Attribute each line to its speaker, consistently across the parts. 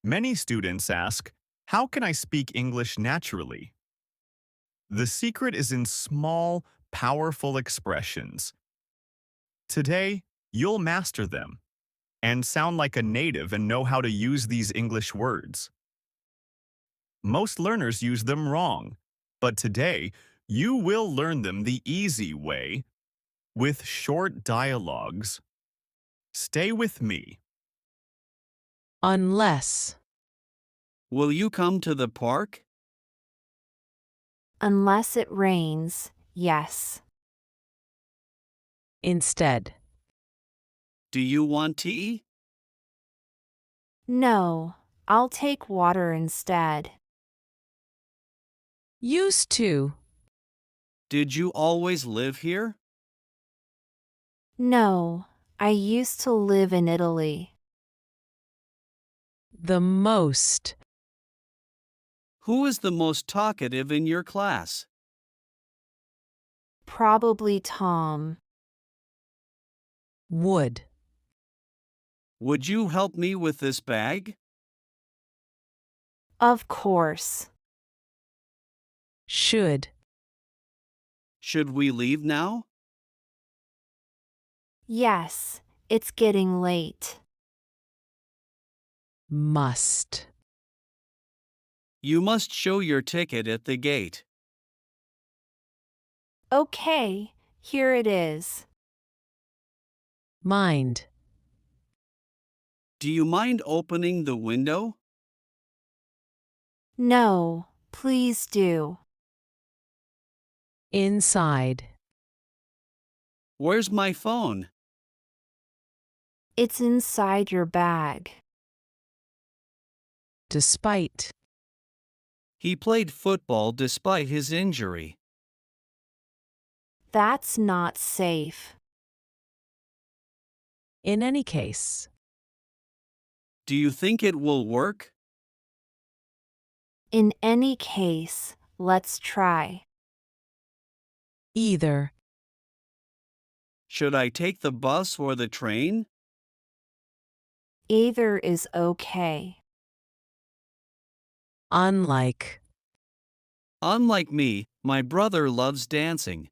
Speaker 1: Many students ask, how can I speak English naturally? The secret is in small, powerful expressions. Today, you'll master them and sound like a native and know how to use these English words. Most learners use them wrong, but today, you will learn them the easy way with short dialogues. Stay with me.
Speaker 2: Unless.
Speaker 3: Will you come to the park?
Speaker 4: Unless it rains, yes.
Speaker 2: Instead.
Speaker 3: Do you want tea?
Speaker 4: No, I'll take water instead.
Speaker 2: Used to.
Speaker 3: Did you always live here?
Speaker 4: No, I used to live in Italy.
Speaker 2: The most.
Speaker 3: Who is the most talkative in your class?
Speaker 4: Probably Tom.
Speaker 2: Would.
Speaker 3: Would you help me with this bag?
Speaker 4: Of course.
Speaker 2: Should.
Speaker 3: Should we leave now?
Speaker 4: Yes, it's getting late.
Speaker 2: Must.
Speaker 3: You must show your ticket at the gate.
Speaker 4: Okay, here it is.
Speaker 2: Mind.
Speaker 3: Do you mind opening the window?
Speaker 4: No, please do.
Speaker 2: Inside.
Speaker 3: Where's my phone?
Speaker 4: It's inside your bag.
Speaker 2: Despite.
Speaker 3: He played football despite his injury.
Speaker 4: That's not safe.
Speaker 2: In any case.
Speaker 3: Do you think it will work?
Speaker 4: In any case, let's try.
Speaker 2: Either.
Speaker 3: Should I take the bus or the train?
Speaker 4: Either is okay.
Speaker 2: Unlike.
Speaker 3: Unlike me, my brother loves dancing.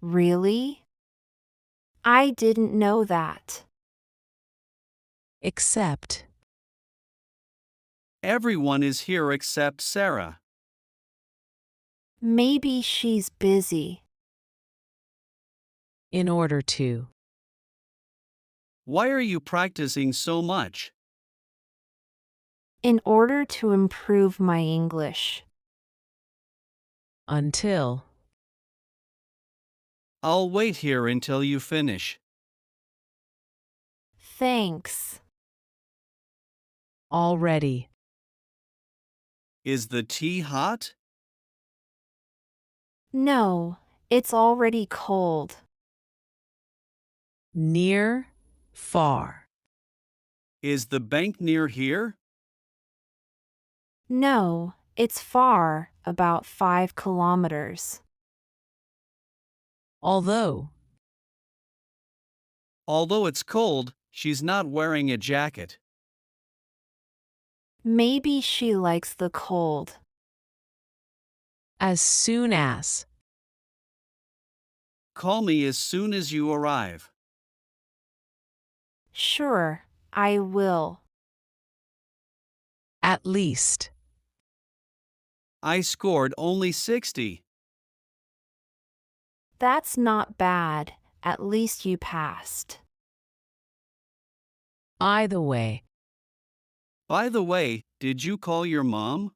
Speaker 4: Really? I didn't know that.
Speaker 2: Except.
Speaker 3: Everyone is here except Sarah.
Speaker 4: Maybe she's busy.
Speaker 2: In order to.
Speaker 3: Why are you practicing so much?
Speaker 4: In order to improve my English.
Speaker 2: Until.
Speaker 3: I'll wait here until you finish.
Speaker 4: Thanks.
Speaker 2: Already.
Speaker 3: Is the tea hot?
Speaker 4: No, it's already cold.
Speaker 2: Near. Far.
Speaker 3: Is the bank near here?
Speaker 4: No, it's far, about 5 kilometers.
Speaker 2: Although.
Speaker 3: Although it's cold, she's not wearing a jacket.
Speaker 4: Maybe she likes the cold.
Speaker 2: As soon as.
Speaker 3: Call me as soon as you arrive.
Speaker 4: Sure, I will.
Speaker 2: At least.
Speaker 3: I scored only 60.
Speaker 4: That's not bad. At least you passed.
Speaker 2: Either way.
Speaker 3: By the way, did you call your mom?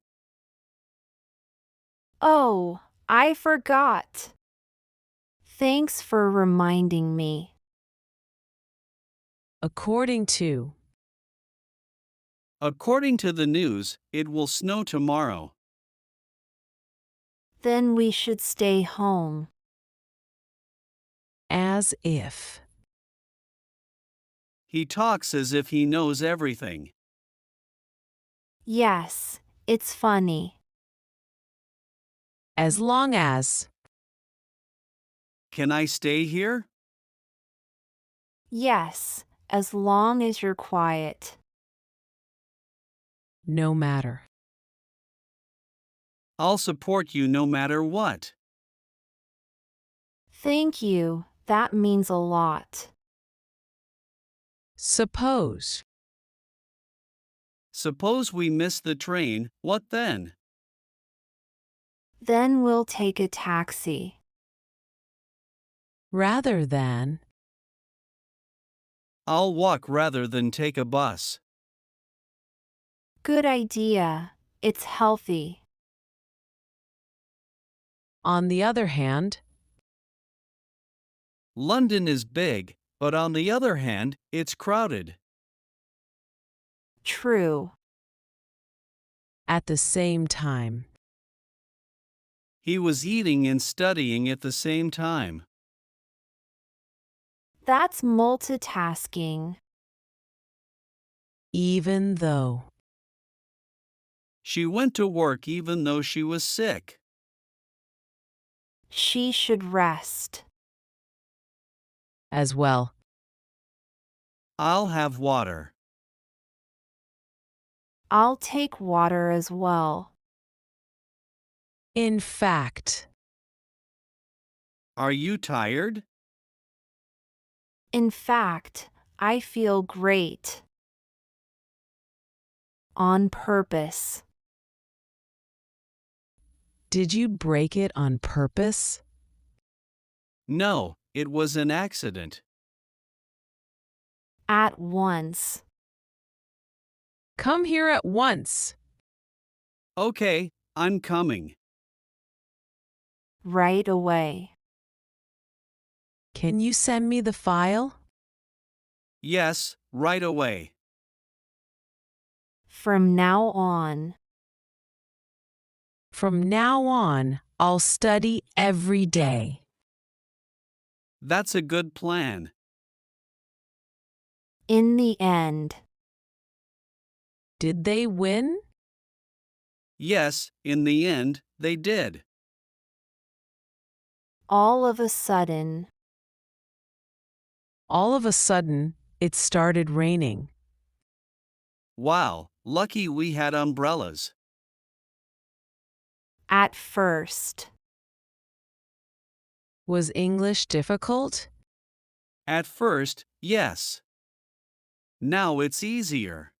Speaker 4: Oh, I forgot. Thanks for reminding me.
Speaker 2: According to.
Speaker 3: According to the news, it will snow tomorrow.
Speaker 4: Then we should stay home.
Speaker 2: As if.
Speaker 3: He talks as if he knows everything.
Speaker 4: Yes, it's funny.
Speaker 2: As long as.
Speaker 3: Can I stay here?
Speaker 4: Yes, as long as you're quiet.
Speaker 2: no matter.
Speaker 3: I'll support you no matter what.
Speaker 4: Thank you. That means a lot.
Speaker 2: Suppose.
Speaker 3: Suppose we miss the train, what then?
Speaker 4: Then we'll take a taxi.
Speaker 2: Rather than.
Speaker 3: I'll walk rather than take a bus.
Speaker 4: Good idea. It's healthy.
Speaker 2: On the other hand.
Speaker 3: London is big, but on the other hand, it's crowded.
Speaker 4: True.
Speaker 2: At the same time.
Speaker 3: He was eating and studying at the same time.
Speaker 4: That's multitasking.
Speaker 2: Even though.
Speaker 3: She went to work even though she was sick.
Speaker 4: She should rest.
Speaker 2: As well.
Speaker 3: I'll have water.
Speaker 4: I'll take water as well.
Speaker 2: In fact.
Speaker 3: Are you tired?
Speaker 4: In fact, I feel great. On purpose.
Speaker 2: Did you break it on purpose?
Speaker 3: No, it was an accident.
Speaker 4: At once.
Speaker 2: Come here at once.
Speaker 3: Okay, I'm coming.
Speaker 4: Right away.
Speaker 2: Can you send me the file?
Speaker 3: Yes, right away.
Speaker 4: From now on.
Speaker 2: From now on, I'll study every day.
Speaker 3: That's a good plan.
Speaker 4: In the end.
Speaker 2: Did they win?
Speaker 3: Yes, in the end, they did.
Speaker 4: All of a sudden.
Speaker 2: All of a sudden, it started raining.
Speaker 3: Wow, lucky we had umbrellas.
Speaker 4: At first.
Speaker 2: Was English difficult?
Speaker 3: At first, yes. Now it's easier.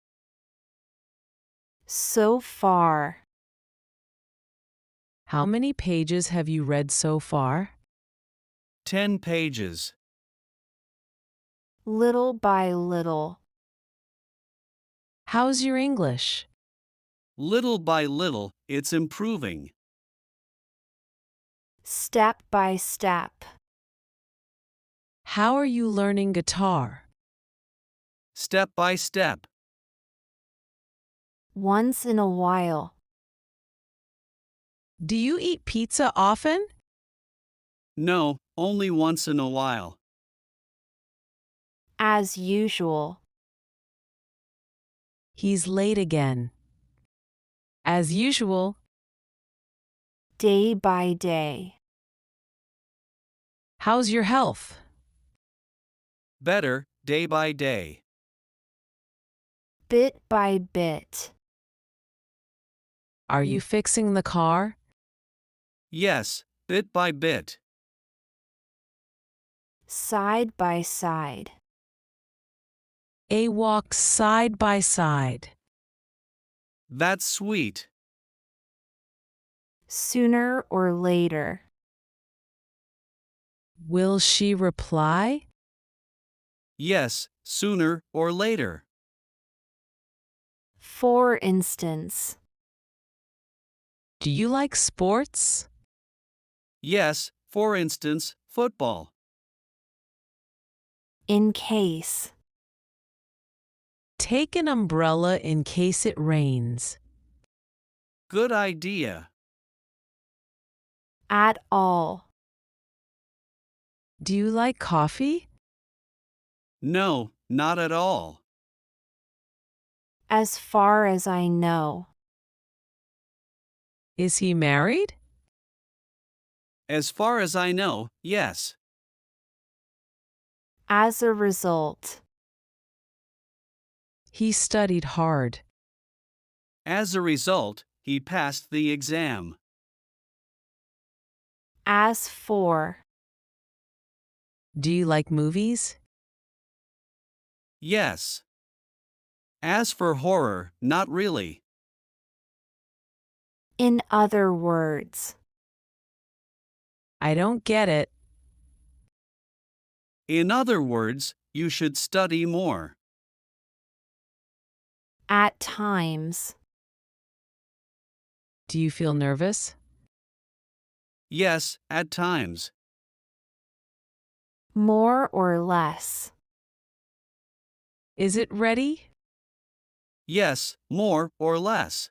Speaker 4: So far.
Speaker 2: How many pages have you read so far?
Speaker 3: 10 pages.
Speaker 4: Little by little.
Speaker 2: How's your English?
Speaker 3: Little by little, it's improving.
Speaker 4: Step by step.
Speaker 2: How are you learning guitar?
Speaker 3: Step by step.
Speaker 4: Once in a while.
Speaker 2: Do you eat pizza often?
Speaker 3: No, only once in a while.
Speaker 4: As usual.
Speaker 2: He's late again. As usual.
Speaker 4: Day by day.
Speaker 2: How's your health?
Speaker 3: Better, day by day.
Speaker 4: Bit by bit.
Speaker 2: Are you fixing the car?
Speaker 3: Yes, bit by bit.
Speaker 4: Side by side.
Speaker 2: A walk side by side.
Speaker 3: That's sweet.
Speaker 4: Sooner or later.
Speaker 2: Will she reply?
Speaker 3: Yes, sooner or later.
Speaker 4: For instance.
Speaker 2: Do you like sports?
Speaker 3: Yes, for instance, football.
Speaker 4: In case.
Speaker 2: Take an umbrella in case it rains.
Speaker 3: Good idea.
Speaker 4: At all.
Speaker 2: Do you like coffee?
Speaker 3: No, not at all.
Speaker 4: As far as I know.
Speaker 2: Is he married?
Speaker 3: As far as I know, yes.
Speaker 4: As a result.
Speaker 2: He studied hard.
Speaker 3: As a result, he passed the exam.
Speaker 4: As for.
Speaker 2: Do you like movies?
Speaker 3: Yes. As for horror, not really.
Speaker 4: In other words.
Speaker 2: I don't get it.
Speaker 3: In other words, you should study more.
Speaker 4: At times.
Speaker 2: Do you feel nervous?
Speaker 3: Yes, at times.
Speaker 4: More or less.
Speaker 2: Is it ready?
Speaker 3: Yes, more or less.